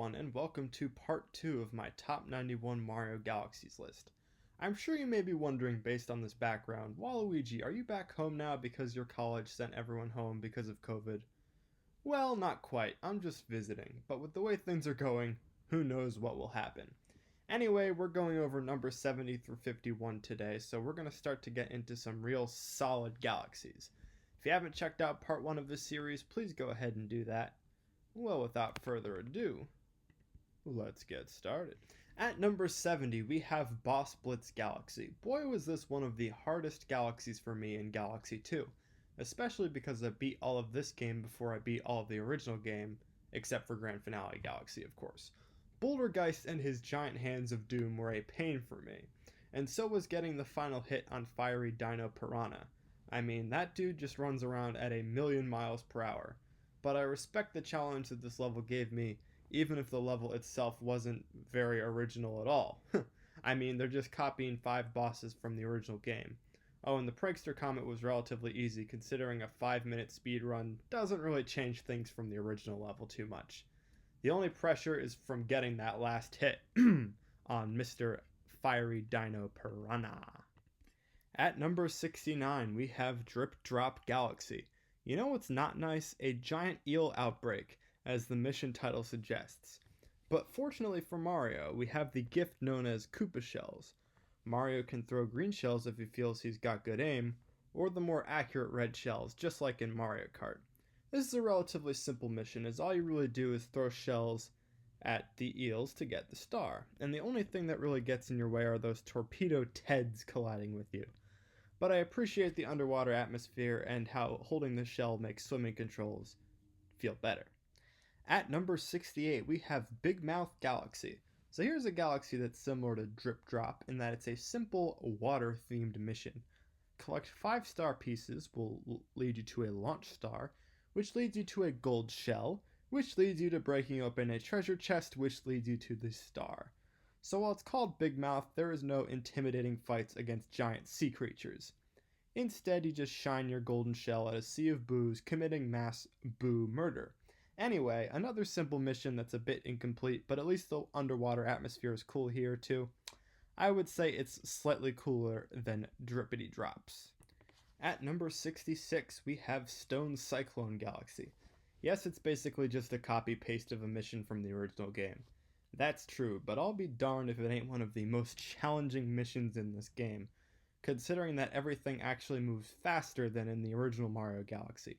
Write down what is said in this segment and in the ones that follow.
everyone, and welcome to part 2 of my top 91 Mario Galaxies list. I'm sure you may be wondering, based on this background, Waluigi, are you back home now because your college sent everyone home because of COVID? Well, not quite, I'm just visiting, but with the way things are going, who knows what will happen. Anyway, we're going over number 70 through 51 today, so we're going to start to get into some real solid galaxies. If you haven't checked out part 1 of this series, please go ahead and do that. Well, without further ado, let's get started. At number 70, we have Boss Blitz Galaxy. Boy, was this one of the hardest galaxies for me in Galaxy 2, especially because I beat all of this game before I beat all of the original game, except for Grand Finale Galaxy, of course. Bouldergeist and his giant hands of doom were a pain for me, and so was getting the final hit on Fiery Dino Piranha. I mean, that dude just runs around at a million miles per hour. But I respect the challenge that this level gave me, even if the level itself wasn't very original at all. I mean, they're just copying 5 bosses from the original game. Oh, and the Prankster Comet was relatively easy, considering a 5-minute speedrun doesn't really change things from the original level too much. The only pressure is from getting that last hit on Mr. Fiery Dino Piranha. At number 69, we have Drip Drop Galaxy. You know what's not nice? A giant eel outbreak, as the mission title suggests. But fortunately for Mario, we have the gift known as Koopa Shells. Mario can throw green shells if he feels he's got good aim, or the more accurate red shells, just like in Mario Kart. This is a relatively simple mission, as all you really do is throw shells at the eels to get the star, and the only thing that really gets in your way are those torpedo Teds colliding with you. But I appreciate the underwater atmosphere and how holding the shell makes swimming controls feel better. At number 68, we have BIGMOUTH Galaxy. So here's a galaxy that's similar to Drip Drop in that it's a simple water-themed mission. Collect 5 star pieces will lead you to a launch star, which leads you to a gold shell, which leads you to breaking open a treasure chest, which leads you to the star. So while it's called BIGMOUTH, there is no intimidating fights against giant sea creatures. Instead, you just shine your golden shell at a sea of boos, committing mass boo murder. Anyway, another simple mission that's a bit incomplete, but at least the underwater atmosphere is cool here too. I would say it's slightly cooler than Drippity Drops. At number 66, we have Stone CYCLONE Galaxy. Yes, it's basically just a copy-paste of a mission from the original game. That's true, but I'll be darned if it ain't one of the most challenging missions in this game, considering that everything actually moves faster than in the original Mario Galaxy.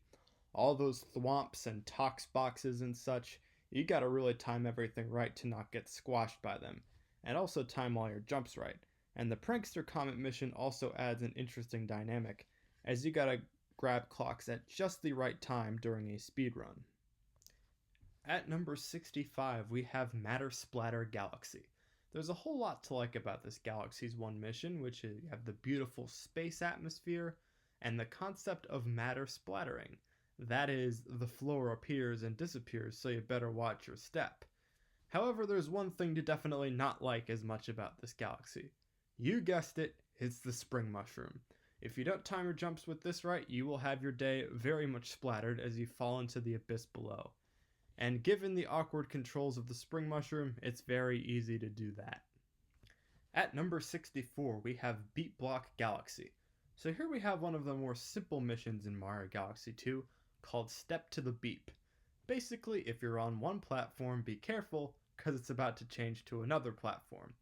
All those thwomps and tox boxes and such, you gotta really time everything right to not get squashed by them, and also time all your jumps right. And the Prankster Comet mission also adds an interesting dynamic, as you gotta grab clocks at just the right time during a speedrun. At number 65, we have Matter Splatter Galaxy. There's a whole lot to like about this Galaxies 1 mission, which is you have the beautiful space atmosphere and the concept of matter splattering. That is, the floor appears and disappears, so you better watch your step. However, there's one thing to definitely not like as much about this galaxy. You guessed it, it's the spring mushroom. If you don't time your jumps with this right, you will have your day very much splattered as you fall into the abyss below. And given the awkward controls of the spring mushroom, it's very easy to do that. At number 64, we have Beat Block Galaxy. So here we have one of the more simple missions in Mario Galaxy 2, called Step to the Beep. Basically, if you're on one platform, be careful, because it's about to change to another platform.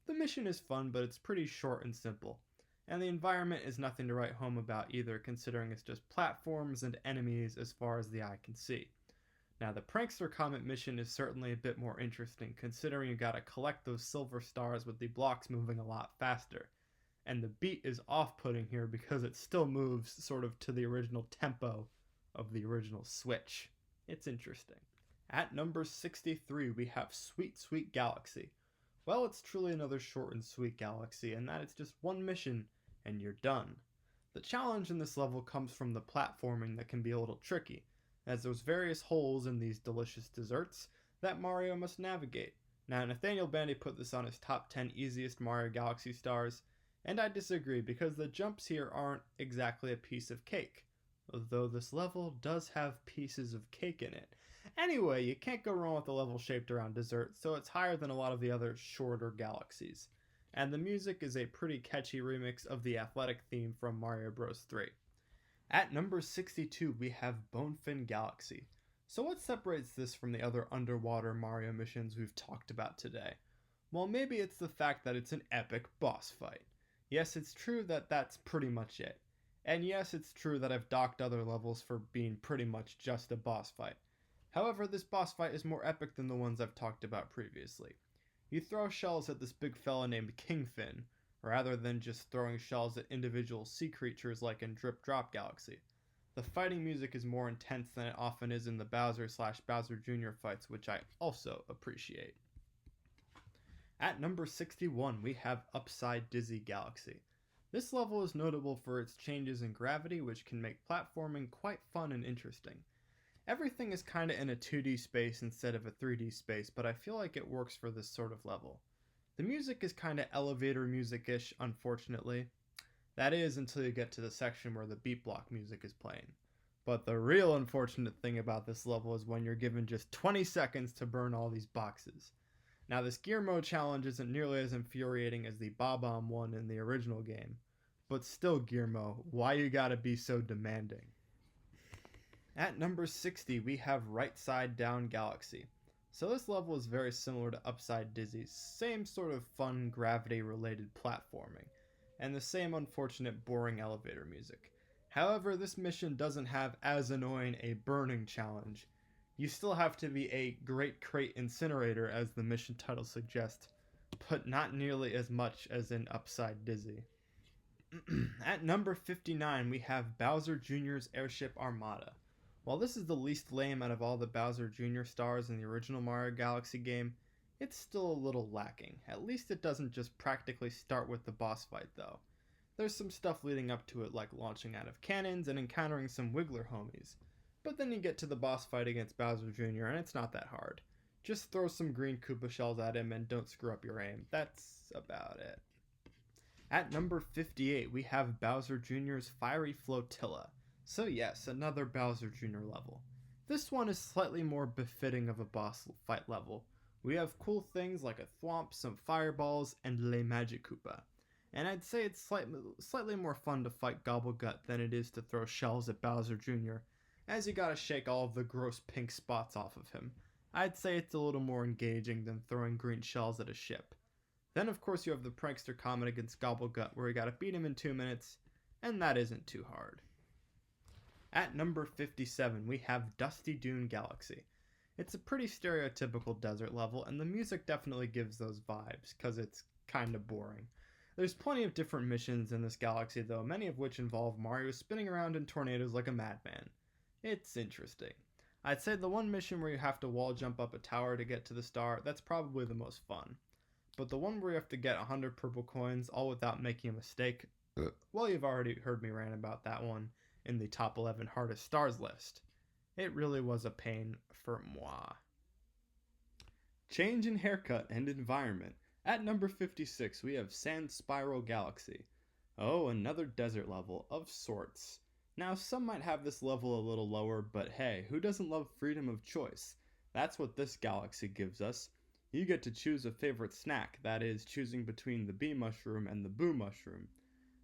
The mission is fun, but it's pretty short and simple. And the environment is nothing to write home about either, considering it's just platforms and enemies as far as the eye can see. Now, the Prankster Comet mission is certainly a bit more interesting, considering you gotta collect those silver stars with the blocks moving a lot faster. And the beat is off-putting here because it still moves sort of to the original tempo of the original Switch. It's interesting. At number 63, we have Sweet Sweet Galaxy. Well, it's truly another short and sweet galaxy, in that it's just one mission, and you're done. The challenge in this level comes from the platforming that can be a little tricky, as there's various holes in these delicious desserts that Mario must navigate. Now, Nathaniel Bandy put this on his top 10 easiest Mario Galaxy stars, and I disagree because the jumps here aren't exactly a piece of cake, though this level does have pieces of cake in it. Anyway, you can't go wrong with a level shaped around dessert, so it's higher than a lot of the other shorter Galaxies. And the music is a pretty catchy remix of the athletic theme from Mario Bros. 3. At number 62, we have BONEFIN Galaxy. So what separates this from the other underwater Mario missions we've talked about today? Well, maybe it's the fact that it's an epic boss fight. Yes, it's true that that's pretty much it. And yes, it's true that I've docked other levels for being pretty much just a boss fight. However, this boss fight is more epic than the ones I've talked about previously. You throw shells at this big fella named Kingfin, rather than just throwing shells at individual sea creatures like in Drip Drop Galaxy. The fighting music is more intense than it often is in the Bowser/Bowser Jr. fights, which I also appreciate. At number 61, we have Upside Dizzy Galaxy. This level is notable for its changes in gravity, which can make platforming quite fun and interesting. Everything is kinda in a 2D space instead of a 3D space, but I feel like it works for this sort of level. The music is kinda elevator music-ish, unfortunately. That is until you get to the section where the beat block music is playing. But the real unfortunate thing about this level is when you're given just 20 seconds to burn all these boxes. Now this gear mode challenge isn't nearly as infuriating as the Bob-omb one in the original game. But still, gear mode, why you gotta be so demanding? At number 60, we have Right Side Down Galaxy. So this level is very similar to Upside Dizzy's, same sort of fun gravity-related platforming, and the same unfortunate boring elevator music. However, this mission doesn't have as annoying a burning challenge. You still have to be a Great Crate Incinerator, as the mission title suggests, but not nearly as much as in Upside Dizzy. At number 59, we have Bowser Jr.'s Airship Armada. While this is the least lame out of all the Bowser Jr. stars in the original Mario Galaxy game, it's still a little lacking. At least it doesn't just practically start with the boss fight though. There's some stuff leading up to it, like launching out of cannons and encountering some Wiggler homies. But then you get to the boss fight against Bowser Jr. and it's not that hard. Just throw some green Koopa shells at him and don't screw up your aim. That's about it. At number 58, we have Bowser Jr.'s Fiery Flotilla. So yes, another Bowser Jr. level. This one is slightly more befitting of a boss fight level. We have cool things like a thwomp, some fireballs, and Le Magic Koopa. And I'd say it's slightly more fun to fight Gobblegut than it is to throw shells at Bowser Jr., as you gotta shake all of the gross pink spots off of him. I'd say it's a little more engaging than throwing green shells at a ship. Then of course you have the Prankster Comet against Gobblegut, where you gotta beat him in 2 minutes, and that isn't too hard. At number 57, we have Dusty Dune Galaxy. It's a pretty stereotypical desert level, and the music definitely gives those vibes, cause it's kinda boring. There's plenty of different missions in this galaxy though, many of which involve Mario spinning around in tornadoes like a madman. It's interesting. I'd say the one mission where you have to wall jump up a tower to get to the star, that's probably the most fun. But the one where you have to get 100 purple coins all without making a mistake, well, you've already heard me rant about that one in the top 11 hardest stars list. It really was a pain for moi. Change in haircut and environment. At number 56, we have Sand Spiral Galaxy. Oh, another desert level, of sorts. Now, some might have this level a little lower, but hey, who doesn't love freedom of choice? That's what this galaxy gives us. You get to choose a favorite snack, that is, choosing between the bee mushroom and the boo mushroom.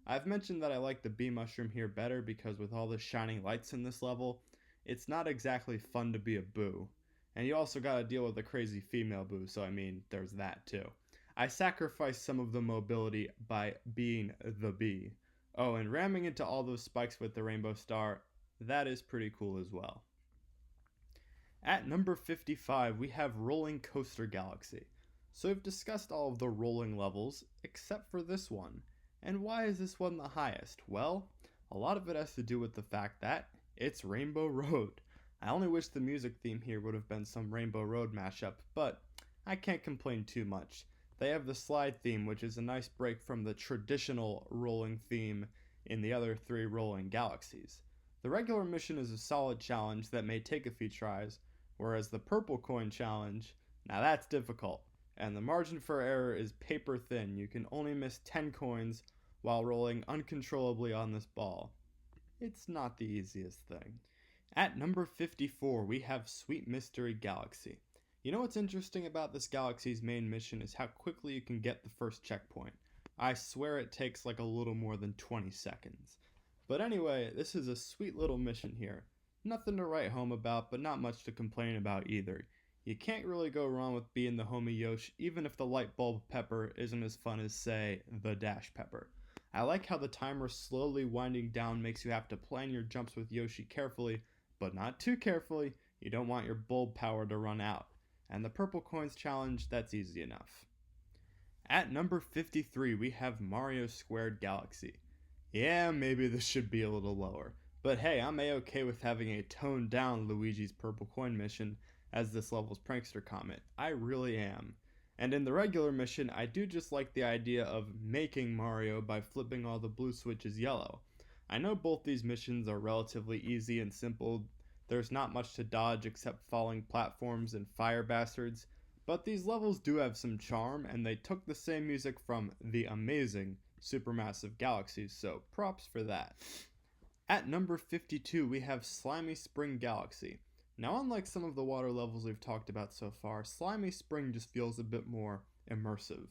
I've mentioned that I like the bee mushroom here better because with all the shining lights in this level, it's not exactly fun to be a boo. And you also gotta deal with a crazy female boo, so I mean, there's that too. I sacrificed some of the mobility by being the bee. Oh, and ramming into all those spikes with the rainbow star, that is pretty cool as well. At number 55, we have Rolling Coaster Galaxy. So we've discussed all of the rolling levels, except for this one. And why is this one the highest? Well, a lot of it has to do with the fact that it's Rainbow Road. I only wish the music theme here would have been some Rainbow Road mashup, but I can't complain too much. They have the slide theme, which is a nice break from the traditional rolling theme in the other 3 rolling galaxies. The regular mission is a solid challenge that may take a few tries, whereas the purple coin challenge, now that's difficult, and the margin for error is paper thin. You can only miss 10 coins while rolling uncontrollably on this ball. It's not the easiest thing. At number 54, we have Sweet Mystery Galaxy. You know what's interesting about this galaxy's main mission is how quickly you can get the first checkpoint. I swear it takes like a little more than 20 seconds. But anyway, this is a sweet little mission here. Nothing to write home about, but not much to complain about either. You can't really go wrong with being the homie Yoshi, even if the light bulb pepper isn't as fun as, say, the dash pepper. I like how the timer slowly winding down makes you have to plan your jumps with Yoshi carefully, but not too carefully. You don't want your bulb power to run out. And the purple coins challenge, that's easy enough. At number 53, we have Mario Squared Galaxy. Yeah, maybe this should be a little lower, but hey, I'm a-okay with having a toned down Luigi's Purple Coin mission as this level's prankster comment. I really am. And in the regular mission, I do just like the idea of making Mario by flipping all the blue switches yellow. I know both these missions are relatively easy and simple. There's not much to dodge except falling platforms and fire bastards, but these levels do have some charm, and they took the same music from the amazing Supermassive Galaxies, so props for that. At number 52, we have Slimy Spring Galaxy. Now, unlike some of the water levels we've talked about so far, Slimy Spring just feels a bit more immersive.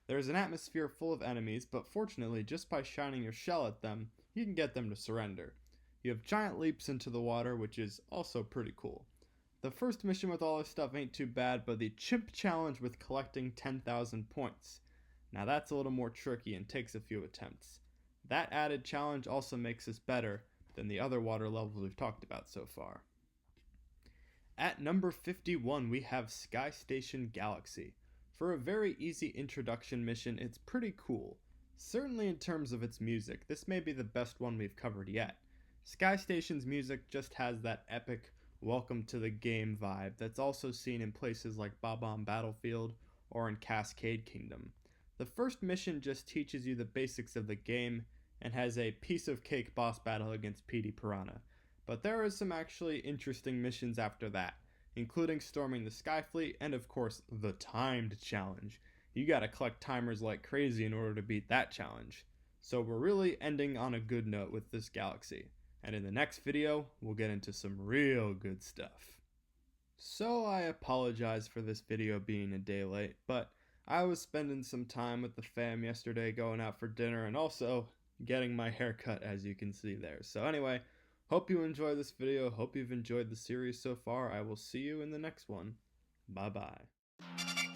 There's an atmosphere full of enemies, but fortunately, just by shining your shell at them, you can get them to surrender. You have giant leaps into the water, which is also pretty cool. The first mission with all this stuff ain't too bad, but the Chimp Challenge with collecting 10,000 points. Now that's a little more tricky and takes a few attempts. That added challenge also makes this better than the other water levels we've talked about so far. At number 51, we have Sky Station Galaxy. For a very easy introduction mission, it's pretty cool. Certainly in terms of its music, this may be the best one we've covered yet. Sky Station's music just has that epic welcome to the game vibe that's also seen in places like Bob-omb Battlefield or in Cascade Kingdom. The first mission just teaches you the basics of the game and has a piece of cake boss battle against Petey Piranha. But there are some actually interesting missions after that, including storming the Skyfleet and of course the timed challenge. You gotta collect timers like crazy in order to beat that challenge. So we're really ending on a good note with this galaxy. And in the next video, we'll get into some real good stuff. So I apologize for this video being a day late, but I was spending some time with the fam yesterday going out for dinner and also getting my hair cut, as you can see there. So anyway, hope you enjoyed this video, hope you've enjoyed the series so far. I will see you in the next one. Bye bye.